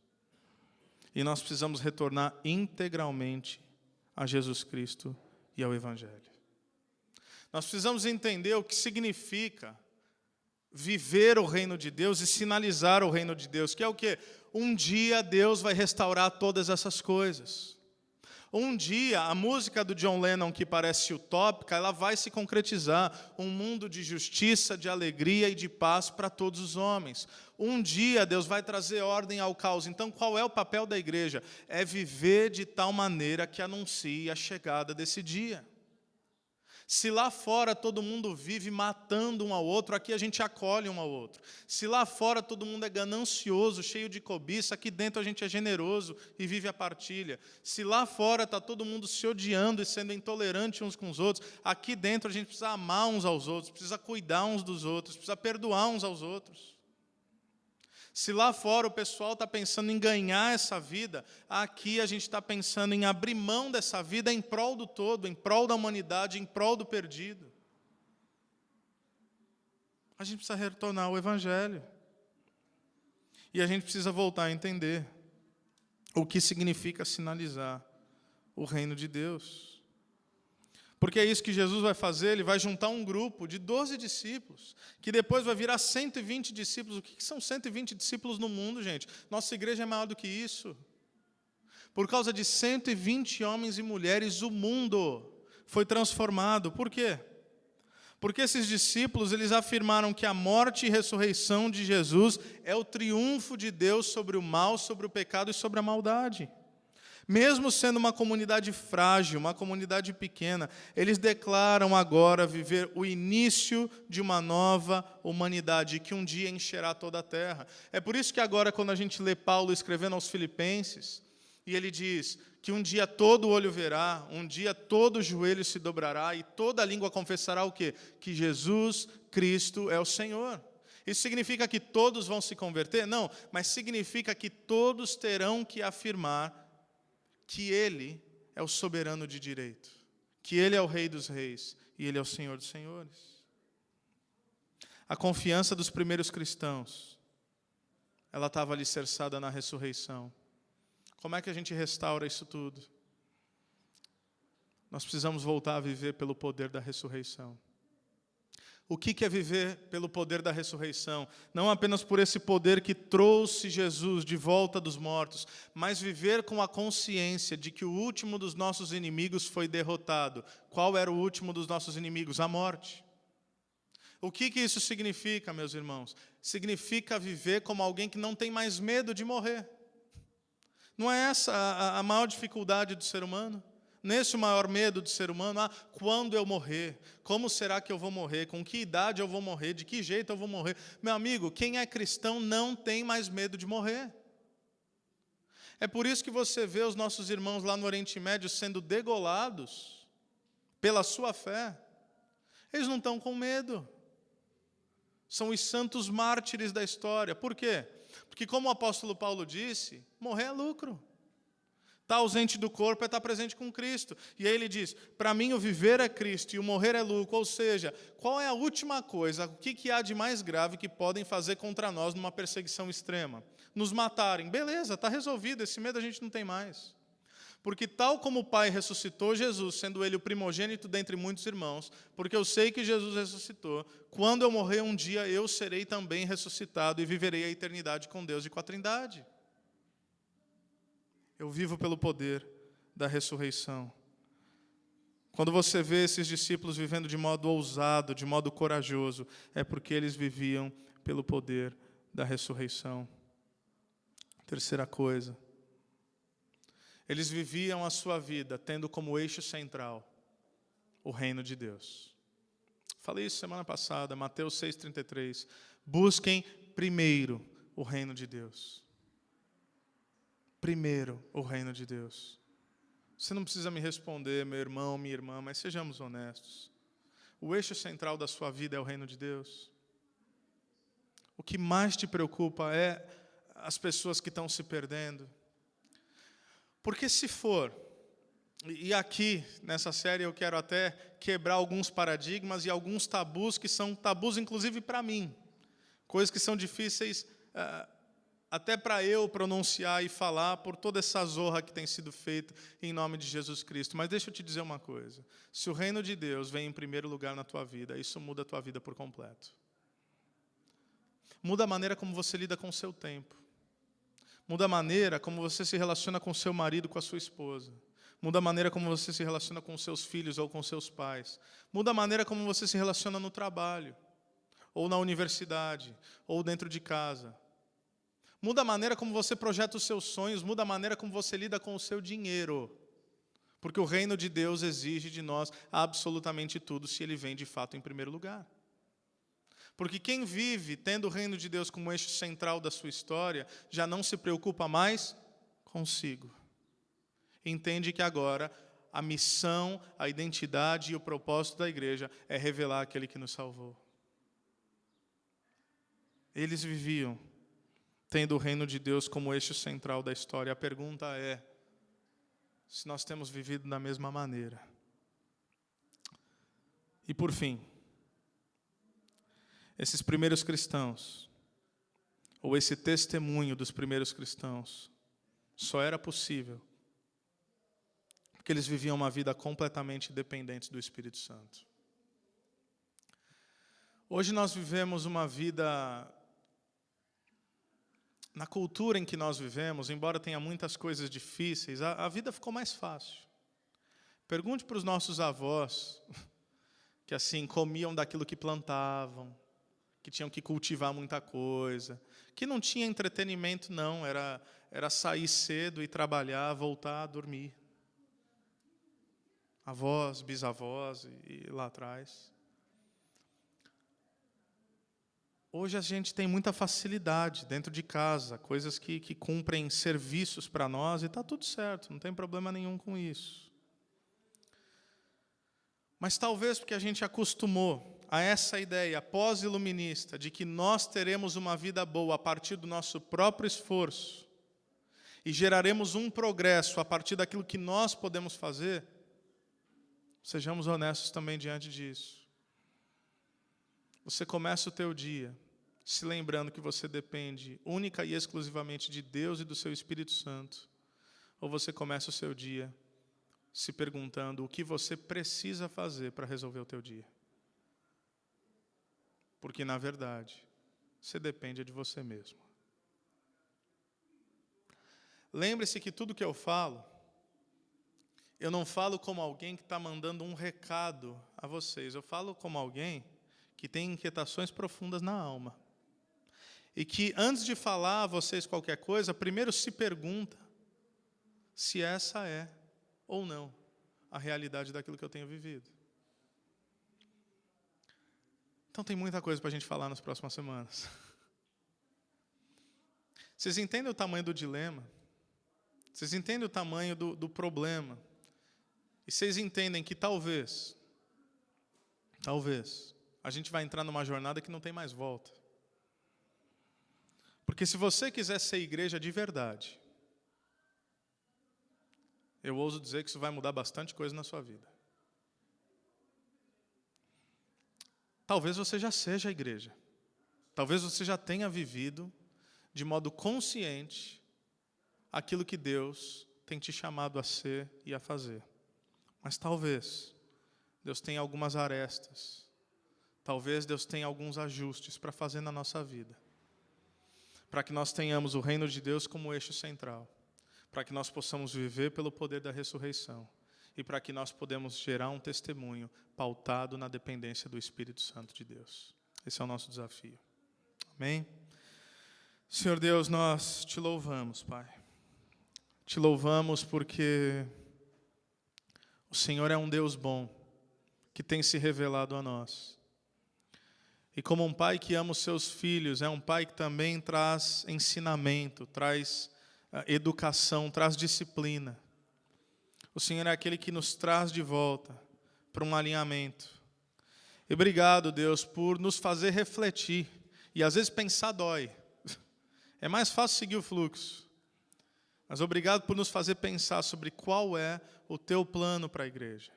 E nós precisamos retornar integralmente a Jesus Cristo e ao Evangelho. Nós precisamos entender o que significa viver o reino de Deus e sinalizar o reino de Deus, que é o quê? Um dia Deus vai restaurar todas essas coisas. Um dia, a música do John Lennon, que parece utópica, ela vai se concretizar. Um mundo de justiça, de alegria e de paz para todos os homens. Um dia, Deus vai trazer ordem ao caos. Então, qual é o papel da igreja? É viver de tal maneira que anuncie a chegada desse dia. Se lá fora todo mundo vive matando um ao outro, aqui a gente acolhe um ao outro. Se lá fora todo mundo é ganancioso, cheio de cobiça, aqui dentro a gente é generoso e vive a partilha. Se lá fora está todo mundo se odiando e sendo intolerante uns com os outros, aqui dentro a gente precisa amar uns aos outros, precisa cuidar uns dos outros, precisa perdoar uns aos outros. Se lá fora o pessoal está pensando em ganhar essa vida, aqui a gente está pensando em abrir mão dessa vida em prol do todo, em prol da humanidade, em prol do perdido. A gente precisa retornar ao Evangelho. E a gente precisa voltar a entender o que significa sinalizar o reino de Deus. Porque é isso que Jesus vai fazer, ele vai juntar um grupo de 12 discípulos, que depois vai virar 120 discípulos. O que são 120 discípulos no mundo, gente? Nossa igreja é maior do que isso. Por causa de 120 homens e mulheres, o mundo foi transformado. Por quê? Porque esses discípulos, eles afirmaram que a morte e ressurreição de Jesus é o triunfo de Deus sobre o mal, sobre o pecado e sobre a maldade. Mesmo sendo uma comunidade frágil, uma comunidade pequena, eles declaram agora viver o início de uma nova humanidade que um dia encherá toda a terra. É por isso que agora, quando a gente lê Paulo escrevendo aos Filipenses, e ele diz que um dia todo olho verá, um dia todo joelho se dobrará e toda língua confessará o quê? Que Jesus Cristo é o Senhor. Isso significa que todos vão se converter? Não, mas significa que todos terão que afirmar que Ele é o soberano de direito, que Ele é o Rei dos reis e Ele é o Senhor dos senhores. A confiança dos primeiros cristãos, ela estava alicerçada na ressurreição. Como é que a gente restaura isso tudo? Nós precisamos voltar a viver pelo poder da ressurreição. O que é viver pelo poder da ressurreição? Não apenas por esse poder que trouxe Jesus de volta dos mortos, mas viver com a consciência de que o último dos nossos inimigos foi derrotado. Qual era o último dos nossos inimigos? A morte. O que isso significa, meus irmãos? Significa viver como alguém que não tem mais medo de morrer. Não é essa a maior dificuldade do ser humano? Nesse o maior medo do ser humano, quando eu morrer? Como será que eu vou morrer? Com que idade eu vou morrer? De que jeito eu vou morrer? Meu amigo, quem é cristão não tem mais medo de morrer. É por isso que você vê os nossos irmãos lá no Oriente Médio sendo degolados pela sua fé. Eles não estão com medo. São os santos mártires da história. Por quê? Porque, como o apóstolo Paulo disse, morrer é lucro. Estar ausente do corpo é estar presente com Cristo. E aí ele diz, para mim o viver é Cristo e o morrer é lucro. Ou seja, qual é a última coisa, o que há de mais grave que podem fazer contra nós numa perseguição extrema? Nos matarem. Beleza, está resolvido, esse medo a gente não tem mais. Porque tal como o Pai ressuscitou Jesus, sendo Ele o primogênito dentre muitos irmãos, porque eu sei que Jesus ressuscitou, quando eu morrer um dia, eu serei também ressuscitado e viverei a eternidade com Deus e com a Trindade. Eu vivo pelo poder da ressurreição. Quando você vê esses discípulos vivendo de modo ousado, de modo corajoso, é porque eles viviam pelo poder da ressurreição. Terceira coisa. Eles viviam a sua vida tendo como eixo central o reino de Deus. Falei isso semana passada, Mateus 6,33. Busquem primeiro o reino de Deus. Primeiro o reino de Deus. Você não precisa me responder, meu irmão, minha irmã, mas sejamos honestos. O eixo central da sua vida é o reino de Deus. O que mais te preocupa é as pessoas que estão se perdendo. Porque se for, e aqui nessa série eu quero até quebrar alguns paradigmas e alguns tabus que são tabus inclusive para mim. Coisas que são difíceis até para eu pronunciar e falar por toda essa zorra que tem sido feita em nome de Jesus Cristo. Mas deixa eu te dizer uma coisa. Se o reino de Deus vem em primeiro lugar na tua vida, isso muda a tua vida por completo. Muda a maneira como você lida com o seu tempo. Muda a maneira como você se relaciona com o seu marido, com a sua esposa. Muda a maneira como você se relaciona com os seus filhos ou com seus pais. Muda a maneira como você se relaciona no trabalho, ou na universidade, ou dentro de casa. Muda a maneira como você projeta os seus sonhos, muda a maneira como você lida com o seu dinheiro. Porque o reino de Deus exige de nós absolutamente tudo, se ele vem de fato em primeiro lugar. Porque quem vive tendo o reino de Deus como eixo central da sua história, já não se preocupa mais consigo. Entende que agora a missão, a identidade e o propósito da igreja é revelar aquele que nos salvou. Eles viviam tendo o reino de Deus como eixo central da história. A pergunta é se nós temos vivido da mesma maneira. E por fim, esses primeiros cristãos, ou esse testemunho dos primeiros cristãos, só era possível porque eles viviam uma vida completamente dependente do Espírito Santo. Hoje nós vivemos uma vida, na cultura em que nós vivemos, embora tenha muitas coisas difíceis, a vida ficou mais fácil. Pergunte para os nossos avós, que assim comiam daquilo que plantavam, que tinham que cultivar muita coisa, que não tinha entretenimento não, era sair cedo e trabalhar, voltar a dormir. Avós, bisavós e lá atrás. Hoje a gente tem muita facilidade dentro de casa, coisas que cumprem serviços para nós e está tudo certo, não tem problema nenhum com isso. Mas talvez porque a gente acostumou a essa ideia pós-iluminista de que nós teremos uma vida boa a partir do nosso próprio esforço e geraremos um progresso a partir daquilo que nós podemos fazer, sejamos honestos também diante disso. Você começa o teu dia se lembrando que você depende única e exclusivamente de Deus e do seu Espírito Santo, ou você começa o seu dia se perguntando o que você precisa fazer para resolver o teu dia. Porque, na verdade, você depende de você mesmo. Lembre-se que tudo que eu falo, eu não falo como alguém que está mandando um recado a vocês. Eu falo como alguém que tem inquietações profundas na alma. E que, antes de falar a vocês qualquer coisa, primeiro se pergunta se essa é ou não a realidade daquilo que eu tenho vivido. Então tem muita coisa para a gente falar nas próximas semanas. Vocês entendem o tamanho do dilema? Vocês entendem o tamanho do problema? E vocês entendem que talvez, a gente vai entrar numa jornada que não tem mais volta. Porque se você quiser ser igreja de verdade, eu ouso dizer que isso vai mudar bastante coisa na sua vida. Talvez você já seja a igreja. Talvez você já tenha vivido de modo consciente aquilo que Deus tem te chamado a ser e a fazer. Mas talvez Deus tenha algumas arestas. Talvez Deus tenha alguns ajustes para fazer na nossa vida. Para que nós tenhamos o reino de Deus como eixo central. Para que nós possamos viver pelo poder da ressurreição. E para que nós podemos gerar um testemunho pautado na dependência do Espírito Santo de Deus. Esse é o nosso desafio. Amém? Senhor Deus, nós te louvamos, Pai. Te louvamos porque o Senhor é um Deus bom, que tem se revelado a nós. E como um pai que ama os seus filhos, é um pai que também traz ensinamento, traz educação, traz disciplina. O Senhor é aquele que nos traz de volta para um alinhamento. E obrigado, Deus, por nos fazer refletir. E às vezes pensar dói. É mais fácil seguir o fluxo. Mas obrigado por nos fazer pensar sobre qual é o teu plano para a igreja.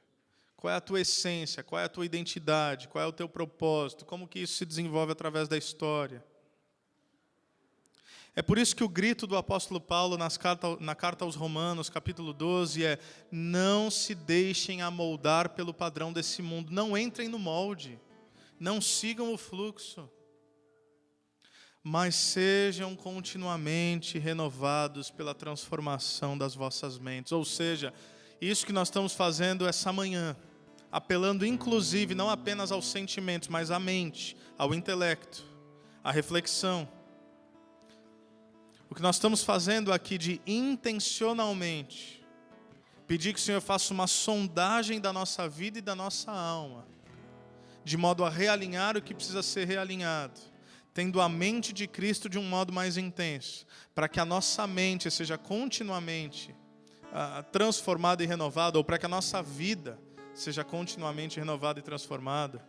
Qual é a tua essência, qual é a tua identidade, qual é o teu propósito, como que isso se desenvolve através da história. É por isso que o grito do apóstolo Paulo na carta aos Romanos, capítulo 12, é: não se deixem amoldar pelo padrão desse mundo, não entrem no molde, não sigam o fluxo, mas sejam continuamente renovados pela transformação das vossas mentes. Ou seja, isso que nós estamos fazendo essa manhã, apelando inclusive não apenas aos sentimentos, mas à mente, ao intelecto, à reflexão. O que nós estamos fazendo aqui de intencionalmente pedir que o Senhor faça uma sondagem da nossa vida e da nossa alma, de modo a realinhar o que precisa ser realinhado, tendo a mente de Cristo de um modo mais intenso, para que a nossa mente seja continuamente transformada e renovada, ou para que a nossa vida seja continuamente renovada e transformada.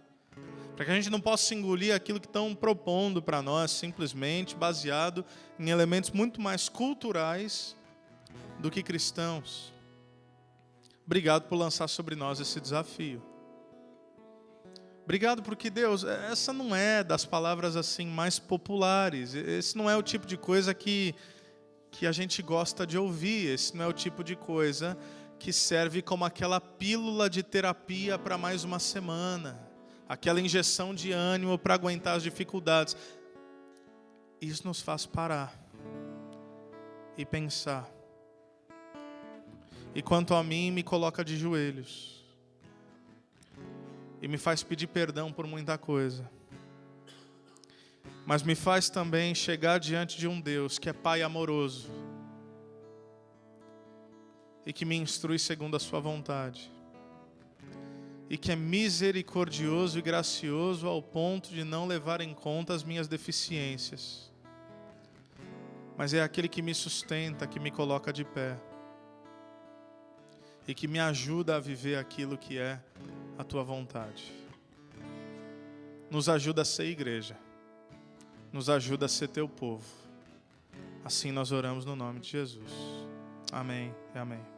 Para que a gente não possa engolir aquilo que estão propondo para nós, simplesmente baseado em elementos muito mais culturais do que cristãos. Obrigado por lançar sobre nós esse desafio. Obrigado porque, Deus, essa não é das palavras assim mais populares. Esse não é o tipo de coisa que a gente gosta de ouvir. Esse não é o tipo de coisa que serve como aquela pílula de terapia para mais uma semana. Aquela injeção de ânimo para aguentar as dificuldades. Isso nos faz parar e pensar. E quanto a mim, me coloca de joelhos. E me faz pedir perdão por muita coisa. Mas me faz também chegar diante de um Deus que é Pai amoroso. E que me instrui segundo a sua vontade. E que é misericordioso e gracioso ao ponto de não levar em conta as minhas deficiências. Mas é aquele que me sustenta, que me coloca de pé. E que me ajuda a viver aquilo que é a tua vontade. Nos ajuda a ser igreja. Nos ajuda a ser teu povo. Assim nós oramos no nome de Jesus. Amém e amém.